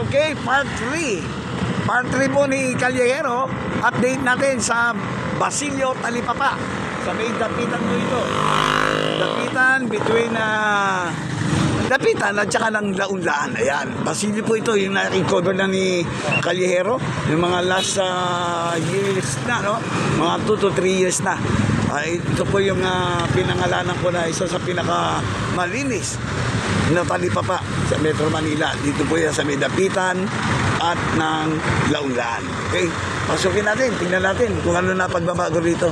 Okay, part 3. Part 3 po ni Callejero. Update natin sa Basilio, Talipapa. Sa may dapitan mo ito. Dapitan between dapitan at saka ng Launlaan. Ayan. Basilio po ito. Yung na-recover na ni Callejero. Yung mga last years na, no? Mga 2 to 3 years na. Ito po yung pinangalanan ko na isa sa pinakamalinis na Talipapa sa Metro Manila. Dito po yan sa may dapitan at ng Launlaan. Okay? Pasukin natin. Tingnan natin kung ano na pagbabago rito.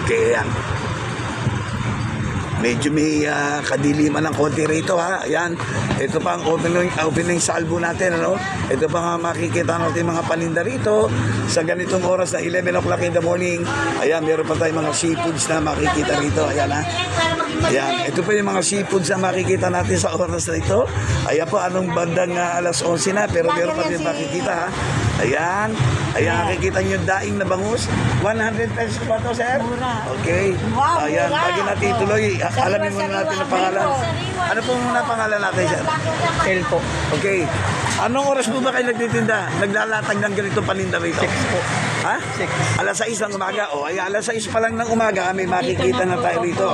Okay, ayan. Medyo may kadiliman ng konti rito, ha. Ayan. Ito pa ang opening salvo natin, ano. Ito pa nga makikita natin mga paninda rito sa ganitong oras na 11 o'clock in the morning. Ayan, meron pa tayong mga seafoods na makikita rito. Ayan, ha. Ayan. Ito pa yung mga seafoods na makikita natin sa oras na ito. Ayan po, anong bandang alas 11 na, pero meron pa din makikita, ha. Ayan. Ayan, nakikita nyo yung daing na bangus. 100 pesos pa to, sir? Mura. Okay. Wow, Ayan, mura. lagi natin ituloy. Alamin muna natin ang pangalan. Ano po muna pangalan natin, sir? El po. Okay. Anong oras po ba kayo nagtitinda? Naglalatag ng ganito paninda rito? 6 po. Ha? 6. Alas 6 ng umaga. O, ayan, alas 6 pa lang ng umaga, may makikita na tayo rito.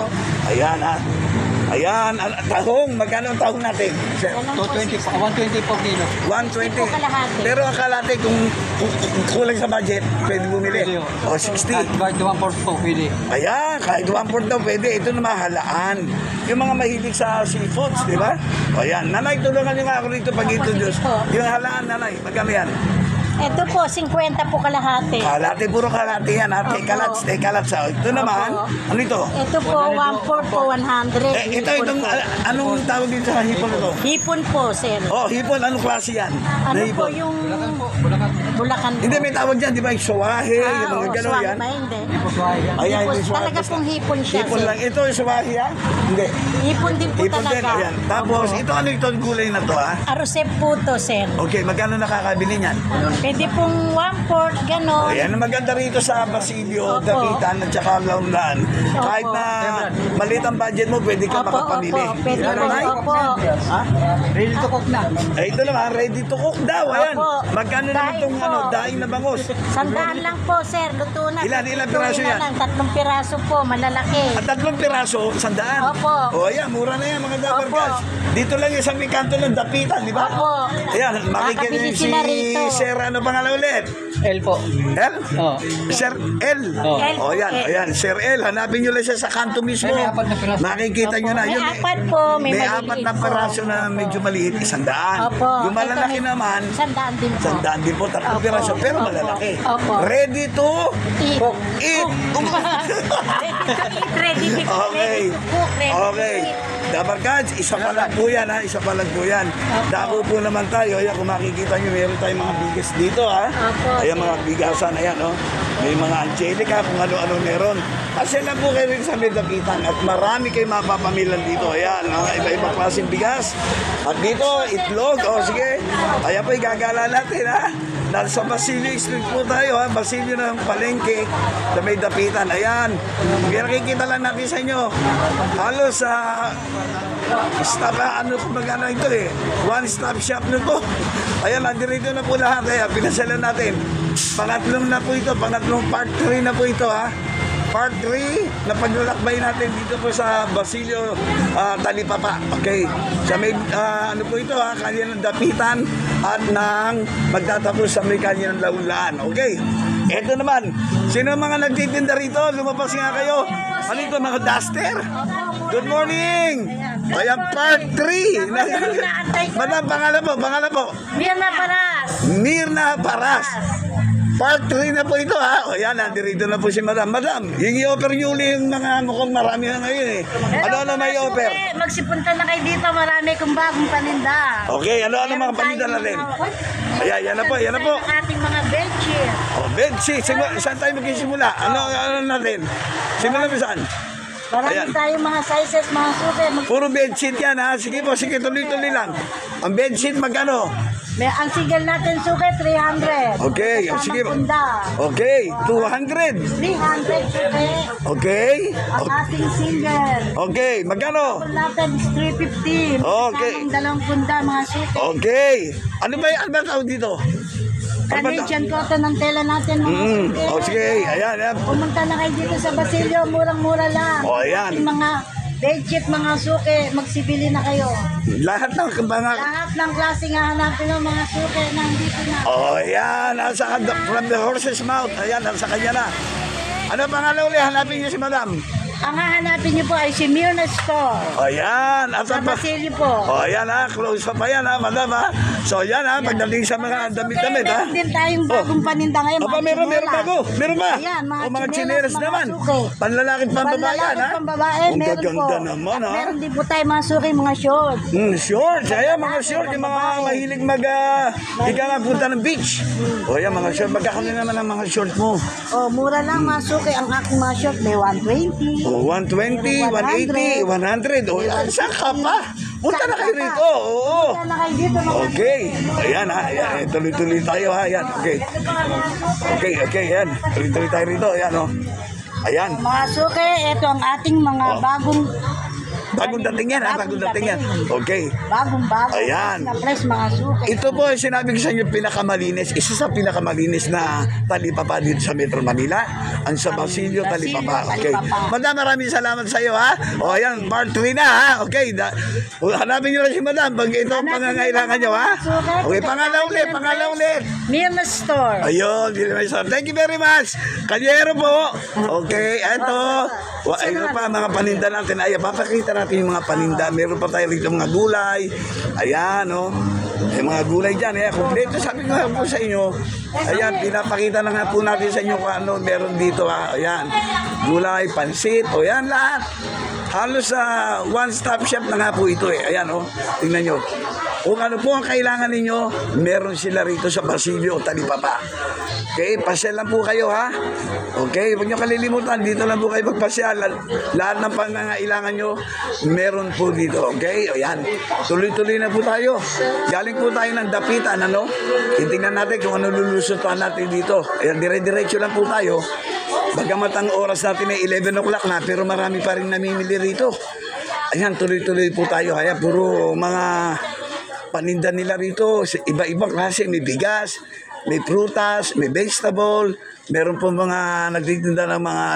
Ayan, ha? Ayan, tahong. Magkano ang tahong natin? Sir? 220 po. 120 po kilo. 120. kalahati. Pero ang kalahati, kung kulang sa budget, pwede bumili. Pwede, O, 60. Kahit 1/4 po, pwede. Ayan, kahit 1/4 daw pwede. Ito na mahalaan. Yung mga mahilig sa seafoods, di ba? O yan, nanay, tulungan nyo nga ako rito pag-introduce. Yung halaan, nanay, magkano yan? Ito po, 50 po kalahati. Kalate, puro kalate yan. Ha? Opo. Take kalats. Ito naman, Opo. ano ito? Ito po, 1/4 po, 100. Itong, anong tawag dito sa hipon ito? Hipon po, sir. Oh, hipon, anong klase yan? Ano Na po hipon? yung Bulacan. Bulacan po? Hindi, may tawag dyan, di ba? Yung suwahe, yung mga gano'n suwag yan. ba? Hindi. Hindi po suwahe yan. Ayan, Hipon, yung suwahe. talaga pong hipon siya, Hipon sir. lang. Ito yung suwahe, ha? Hindi. Hipon din po Hipon din, talaga. ayan. Tapos, ito ano ito, gulay na to, ha? Arosep po to, sir. Okay, magkano nakakabili niyan? Pwede pong 1/4, gano'n. Ayan, ang maganda rito sa Basilio, Opo. Dapitan at saka Launlaan. Kahit na maliit ang budget mo, pwede ka Opo, makapamili. opo. Pwede Yan, po, nanay? opo. Ha? Ready to cook na. Ito naman, ready to cook daw. Ayan. Opo. Magkano naman Daing itong po. daing na bangus? 100 lang po, sir. Luto na. Ilan Lutuin piraso na yan? lang. 3 piraso po, malalaki. At 3 piraso, 100. Opo. O ayan, mura na yan mga Opo. dabargas. Dito lang yung sa may kanto ng Dapitan, di ba? Opo. Ayan, makikita Nakabili si sila rito. Sir, ano pangalan ulit? El po. El? Oh. Sir L. Oh. O yan, ayan, Sir L. Hanapin nyo lang siya sa kanto mismo. May 4 na piraso. Makikita nyo na. May Yun, 4 po, may may maliliit 4 na po. piraso na medyo maliit, 100. Opo. Yung malalaki Ito may naman, 100 din po. 100 din po, 3 Opo. piraso, pero Opo. malalaki. Opo. Ready to Eat. eat. Ready to eat, ready to cook, Okay. ready to cook, ready to Okay. eat. Dabarkads, isa pa lang po yan, ha? Isa pa lang po yan. Dako po naman tayo. Ayan, kung makikita nyo, meron tayong mga bigas dito, ha? Opo. Ayan, mga bigasan. Ayan, oh. May mga angelica, kung ano-ano meron. Kasi lang po kayo rin sa Medapitan at marami kayo mapapamilan dito. Ayan, mga iba-ibang klaseng bigas. At dito, itlog. O, sige. Ayan po, igagala natin, ha? Nasa Basilio Street po tayo, ha? Basilio ng Palengke sa Medapitan. Ayan. Nakikita lang natin sa inyo. Halos sa stop, ano kung magana ito eh. One-stop shop na to. Ayan, nandirito na po lahat. Kaya pinasalan natin. Pangatlong na po ito. Pangatlong part 3 na po ito, ha? Part 3 na paglalakbay natin dito po sa Basilio, Talipapa. Okay. Sa may, ano po ito, ha? Kanya ng Dapitan at nang magtatapos sa may kanya ng Launlaan. Okay. Ito naman. Sino mga nagtitinda rito? Lumabas nga kayo. Ano ito, mga duster? Good morning! Ayan, part 3. Madam, pangalan po. Mirna Paras. Mirna Paras. Part 3 na po ito, ha? O yan, nandirito na po si Madam. Madam, yung i-offer nyo ulit yung mga mukhang marami na ngayon eh. Ano may offer? Magsipunta na kayo dito, marami kong bagong paninda. Okay, ano mga paninda natin? Ayan, yan na po. Ang ating mga bedsheet. O, bedsheet. Saan tayo magsisimula? Ano natin? Simulan mo saan? Marami Ayan. tayong mga sizes, mga susi. Puro bedsheet yan, ha? Sige po, sige, tuloy-tuloy lang. Ang bedsheet magkano? Ang single natin suke, 300. Okay, Kasama sige. punda. Okay, 200. 300 suke. Okay. Ang ating single. Okay, magkano? Ang natin is 350. Okay. Kasamang 2 punda, mga suke. Okay. Ano ba tawag dito? Canadian cotton ang tela natin, mga suke. Oh, sige. Ayan. Pumunta na kayo dito sa Basilio, murang-mura lang. Oh, ayan. Yung mga bedsheet, mga suke, magsibili na kayo. Lahat ng mga... Lahat ng klase nga hanapin ng mga suke nandito na. Oh, ayan. Nasa from the horse's mouth. Ayan, nasa kanya na. Ano pangalan ulit? Hanapin niyo si Madam. Ang hahanapin niyo po ay si Mirna Store. Oh, ayan. Sa Basilio po. Oh, ayan ha. Close pa yan ha, Madam ha. So, yan ha. Pagdating sa mga damit-damit ha. Meron din tayong bagong paninda ngayon. Aba, meron bago. Meron ba? Ayan, mga O, mga tsinelas, chinelas mga naman. suke. Panlalaki at pambabayan ha. Panlalaki, pambabae, Ang meron po. gaganda naman ha. Meron din po tayo mga suke, mga shorts. Shorts. Ayan, mga shorts. Yung mga mahilig ika nga punta ng beach. O, ayan, mga shorts. Magkakano naman ang mga shorts mo? Oh, mura lang mga suke. Ang aking mga shorts may 120. O, 120, 180, 100. O, yan. Saan ka pa? Punta na kayo rito. Oo. Punta na kayo dito mga Okay. Ayan ha. Ayan. Tuloy-tuloy tayo ha. Ayan. Okay. Okay. Ayan. Tuloy-tuloy tayo rito. Ayan o. Ayan. Mga suke, ito ang ating mga Bagong dating yan ha. Bagong dating yan. Okay. Bagong-bago. Ayan. Na fresh mga suke. Ito po, sinabi ko sa inyo, pinakamalinis. Isa sa pinakamalinis na talipapa dito sa Metro Manila. Ang sa Basilio talipapa. Okay. Talipapa. Madam, maraming salamat sa iyo ha. O ayan, part 3 na ha. Okay. Hanapin nyo lang si Madam. Pag ito ang pangangailangan nyo ha. Okay, pangalaw ulit. Mirna Store. Ayun, thank you very much. Kanyero po. Okay, eto. Ayun pa, mga paninda natin. Ayan, papakita natin yung mga paninda. Meron pa tayo rito mga gulay. Ayan, oh. May mga gulay dyan. Ayan, kompleto. Sabi ko nga po sa inyo. Ayan, pinapakita na nga po natin sa inyo kung ano meron dito. Ha. Ayan, gulay, pansit. O yan, lahat. Halos sa one-stop shop na nga po ito eh. Ayan, oh. Tingnan nyo. Kung ano po ang kailangan ninyo, meron sila rito sa Basilio o Talipapa. Okay, pasyal lang po kayo ha. Okay, huwag nyo kalilimutan, dito lang po kayo magpasyal. Lahat ng pangangailangan nyo, meron po dito. Okay, o yan. Tuloy-tuloy na po tayo. Galing po tayo ng dapitan, ano? Titingnan natin kung ano lulusutan natin dito. Ayan, dire-diretso lang po tayo. Bagamat ang oras natin ay 11 o'clock na, pero marami pa rin namimili rito. Ayan, tuloy-tuloy po tayo. Ayan, puro mga paninda nila rito. Iba-ibang klase. May bigas, may prutas, may vegetable. Meron po mga nagtitinda ng mga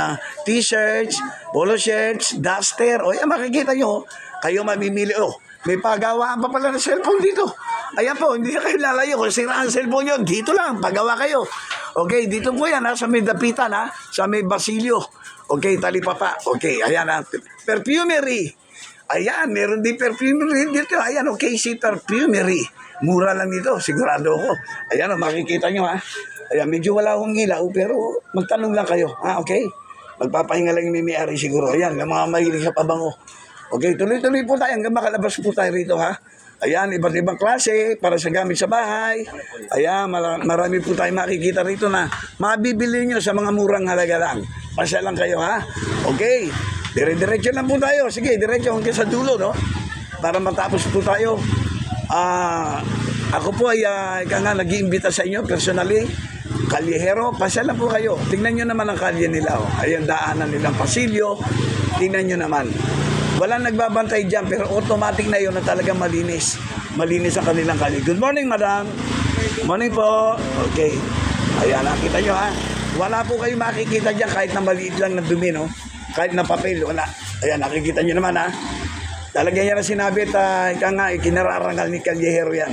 t-shirts, polo shirts, duster. O yan, makikita nyo. Kayo mamimili. Oh, may pagawaan pa pala ng cellphone dito. Ayan po, hindi na kayo lalayo. Kung sira ang cellphone nyo, dito lang, pagawa kayo. Okay, dito po yan ha, sa may dapitan ha, sa may Basilio. Okay, Talipapa. Okay, ayan ha. Perfumery. Ayan, meron din perfumery dito. Ayan, okay, si Perfumery. Mura lang dito, sigurado ako. Ayan, makikita nyo ha. Ayan, medyo wala akong ilaw, pero magtanong lang kayo. Ha, okay? Magpapahinga lang yung may-ari siguro. Ayan, yung mga mahilig sa pabango. Okay, tuloy-tuloy po tayo hanggang makalabas po tayo rito ha. Ayan, iba't ibang klase para sa gamit sa bahay. Ayan, marami po tayo makikita rito na mabibili nyo sa mga murang halaga lang. Pasya lang kayo ha. Okay, dire-diretso lang po tayo. Sige, diretso hanggang sa dulo, no? Para matapos po tayo. Ako po ay nag-iimbita sa inyo personally. Kalyehero, pasya lang po kayo. Tingnan nyo naman ang kalye nila. Oh. Ayan, daanan nilang Basilio. Tingnan nyo naman. Walang nagbabantay dyan, pero automatic na yun na talagang malinis. Malinis ang kanilang kalye. Good morning, madam. Morning po. Okay. Ayan, nakita nyo ha. Wala po kayo makikita dyan kahit na maliit lang na dumi, no? Kahit na papel, wala. Ayan, nakikita nyo naman ha. Talagang yan ang sinabi at kinararangal ni Kalyehero yan.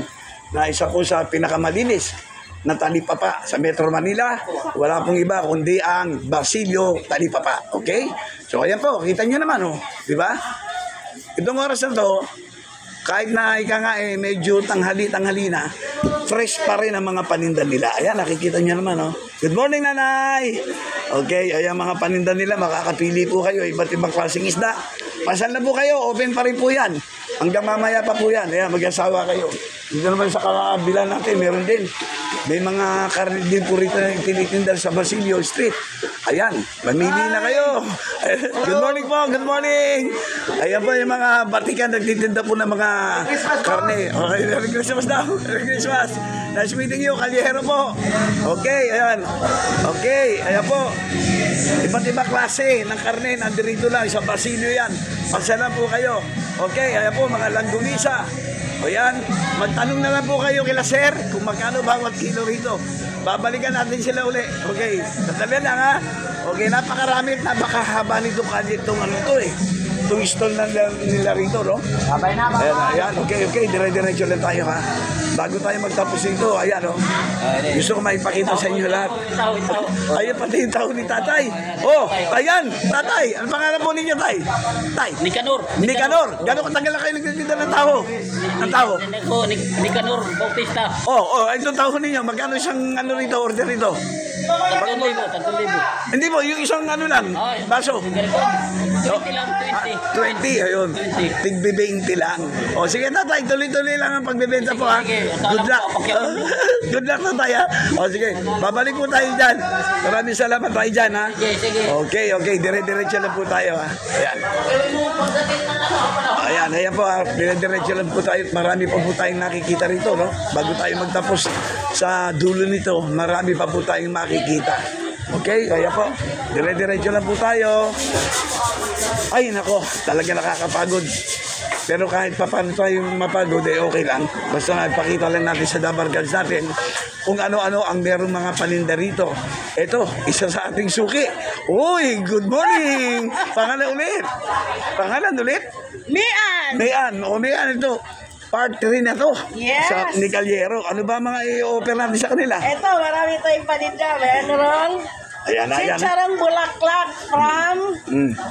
Na isa po sa pinakamalinis na talipapa sa Metro Manila. Wala pong iba kundi ang Basilio Talipapa. Okay? So ayan po, kita nyo naman oh. Diba? Itong oras na to, kahit na medyo tanghali na, fresh pa rin ang mga paninda nila. Ayan, nakikita nyo naman oh. Good morning, nanay! Okay, ayan mga paninda nila, makakapili po kayo. Iba't ibang klaseng isda. Pasan na po kayo, open pa rin po yan. Hanggang mamaya pa po yan. Ayan, mag-asawa kayo. Dito naman sa kabila natin, meron din. May mga karne din po rito na tinitinda sa Basilio Street. Ayan, mamili na kayo. Good morning po, good morning. Ayan po yung mga batikan nagtitinda po ng mga karne. Okay, Merry Christmas daw. Merry Christmas. Nice meeting you, Kalyero po. Okay, ayan. Okay, ayan po. Iba't iba klase ng karne, nandirito lang sa Basilio yan. Pasyalan po kayo. Okay, ayan po, mga langgunisa. O yan, magtanong na lang po kayo kila sir kung magkano bawat kilo rito. Babalikan natin sila uli. Okay, sandali lang ha. Okay, napakarami at napakahaba nito itong ano to eh. Itong stall na nila rito, no? Sabay na ba? Ayan, okay, dire-diretso lang tayo ha. Bago tayo magtapos dito, ayan o. Gusto ko maipakita sa inyo lahat. Ayan pati yung tao ni tatay. Oh, ayan, tatay. Ano pangalan po ninyo, tay? Tay? Nicanor. Nicanor. Gano'ng katagal na kayo nagtitinda ng tao? Ng tao? Nicanor Bautista. Oh, itong tao ninyo. Magkano isang ano rito, order rito? 3,000. Hindi po, yung isang ano lang, baso. 20 lang, 20. 20, ayun. Tigbe 20 lang. O sige tatay, tuloy-tuloy lang ang pagbebenta po ha. Good luck. Good luck tatay ha. O sige, babalik po tayo dyan. Maraming salamat tayo dyan ha. Sige. Okay, dire-diretso lang po tayo ha. Ayan po ha. Dire-diretso lang po tayo. Marami pa po tayong nakikita rito, no? Bago tayo magtapos sa dulo nito, marami pa po tayong makikita. Okay, kaya po. Dire-diretso lang po tayo. Ay, nako, talaga nakakapagod. Pero kahit pa paano tayong mapagod, eh okay lang. Basta nagpakita lang natin sa Dabargads natin kung ano-ano ang meron mga paninda rito. Ito, isa sa ating suki. Uy, good morning! Pangalan ulit. Pangalan ulit? Mian! Mayan. O, Mayan ito. Part 3 na to. Yes. Sa ni Kalyero. Ano ba mga i-offer natin sa kanila? Ito, marami tayong paninda. Meron Ayan. Chicharong bulaklak from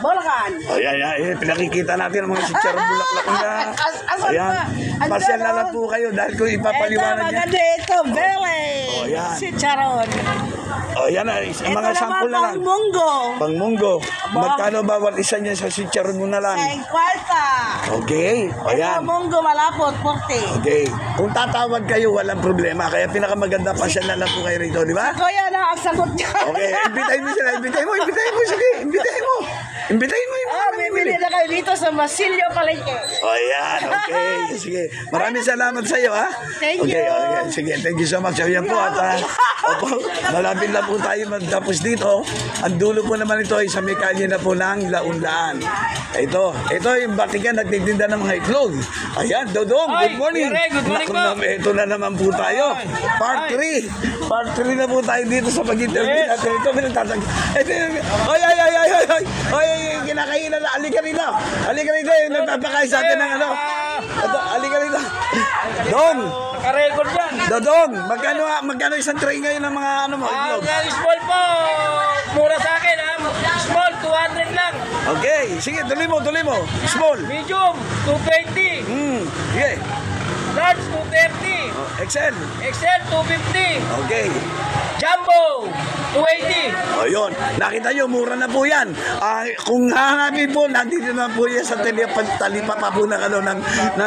Bulacan. Ayan. Pinakikita natin ang mga sitsarong bulaklak nila. Asan Ayan. pa? Andun, Pasyal na oh. lang po kayo dahil kung Ito, ipapaliwanag niya. maganda ito. Bele. Ayan. Chicharon. Ayan na. Ito Mga sample na naman lang. pang munggo. Pangmunggo. Magkano bawat isa niya sa sitsarong mo na lang? 50. Okay. Ito, Ayan. munggo malapot, 40. Okay. Kung tatawag kayo, walang problema. Kaya pinakamaganda pasyal na lang po kayo rito, di ba? Kuya na ang sagot niya. Okay. Imbitahin mo sila. Imbitahin mo. Sige. Imbitahin mo. Bibili na kayo dito sa Basilio Palengke. Oh, yan. Okay. Sige. Maraming salamat sa iyo, ha? Thank you. Okay. Sige. Thank you so much. Ayan po. At, opo, malapit na po tayo magtapos dito. Ang dulo po naman ito ay sa may kalye na po ng Launlaan. Ito yung batikan nagtitinda ng mga itlog. Ayan, Dodong. Good morning. Good morning po. Ito na naman po tayo. Part 3. Part 3 na po tayo dito sa pag-interview natin. Ito, pinagtatag. Ay, kinakain na. Halika rito. Yung nagpapakain sa atin ng ano. Ito, halika rito. Dong. Naka-record yan. Dodong, magkano isang tray ngayon ng mga ano mo, itlog? Small po. Mura sa akin ha. Small, 200 lang. Okay, sige, tuloy mo. Small. Medium, 220. Sige. Large, 230. Excel. XL, 250. Okay. Jumbo, 280. Ayun, nakita nyo, mura na po yan. Kung hahanapin po, nandito na po yan sa talipa pa po ng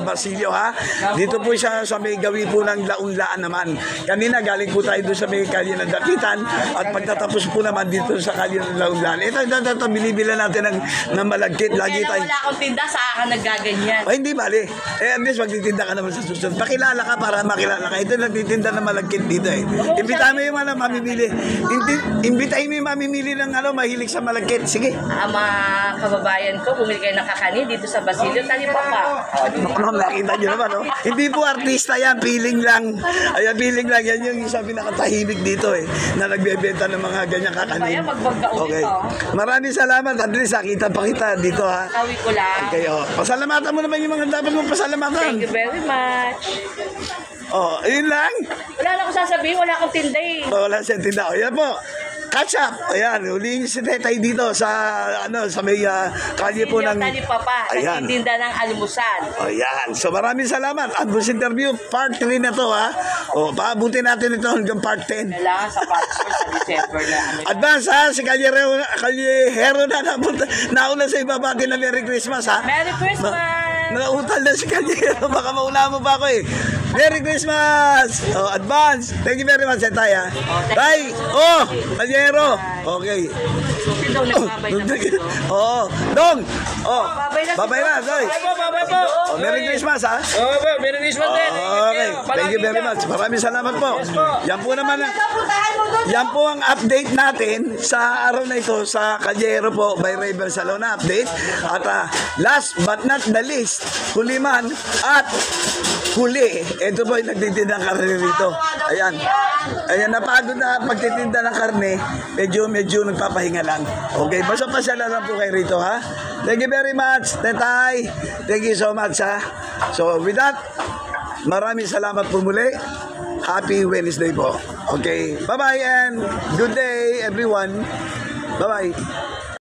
Basilio, ha? Dito po siya sa may gawi po ng Launlaan naman. Kanina galing po tayo doon sa may kalye ng Dapitan at pagtatapos po naman dito sa kalye ng Launlaan. Ito, binibila natin ng malagkit. Lagi tayo. Wala akong tinda, sa akin naggaganyan. Ay, hindi bali. At least magtitinda ka naman sa susunod. Pakilala ka para makilala ka. Ito nagtitinda ng malagkit dito eh. Imbitahin mo yung mga mamimili. Imbitahin mo yung mamimili ng mahilig sa malagkit. Sige. Ang mga kababayan ko, bumili kayo ng kakanin dito sa Basilio, talipa pa. Nakita nyo naman, no? Hindi po artista yan, feeling lang. Ayan, feeling lang. Yan yung isa pinakatahimik dito eh, na nagbebenta ng mga ganyang kakanin. Kaya magbagdaon Okay. ito. Maraming salamat. Andres, kita pa kita dito ha. Kawi ko lang. Okay, pasalamatan mo naman yung mga dapat mong pasalamatan. Thank you very much. Yun lang. Wala na akong sasabihin, wala akong tinda eh. Wala siyang tinda. Ayan po. Catch up. Ayan, huling si Tetay dito sa may kalye po ng... Talipa pa, Ayan. nagtitinda ng almusal. Ayan. So maraming salamat. At this interview, part 3 na to ha. Paabutin natin ito hanggang part 10. Kailangan sa passport sa December na. Advance ha, si Kalyero na napunta. Nauna sa ibabati na Merry Christmas ha. Merry Christmas! Nautal na si Kanyero. Baka mauna mo pa ako eh. Merry Christmas! Oh, advance. Thank you very much, Tay, ha? Tay! Oh! Kanyero! Okay. Susi daw nagbabay na po. Oo. Dong! Oh! Babay na si Babay na, Tay. Babay po. Oh, Merry Christmas, ha? Oo po, Merry Christmas din. Okay. Thank you very much. Maraming salamat po. Yan po naman ang... Yan po ang update natin sa araw na ito sa Kanyero po by Raven Salona update. At last but not the least, huli man at huli. Ito po yung nagtitinda ng karne rito. Ayan. Ayan, napagod na pagtitinda ng karne. Medyo nagpapahinga lang. Okay, basta pasyalan lang po kayo rito, ha? Thank you very much, Tetay. Thank you so much, ha? So, with that, maraming salamat po muli. Happy Wednesday po. Okay, bye-bye and good day, everyone. Bye-bye.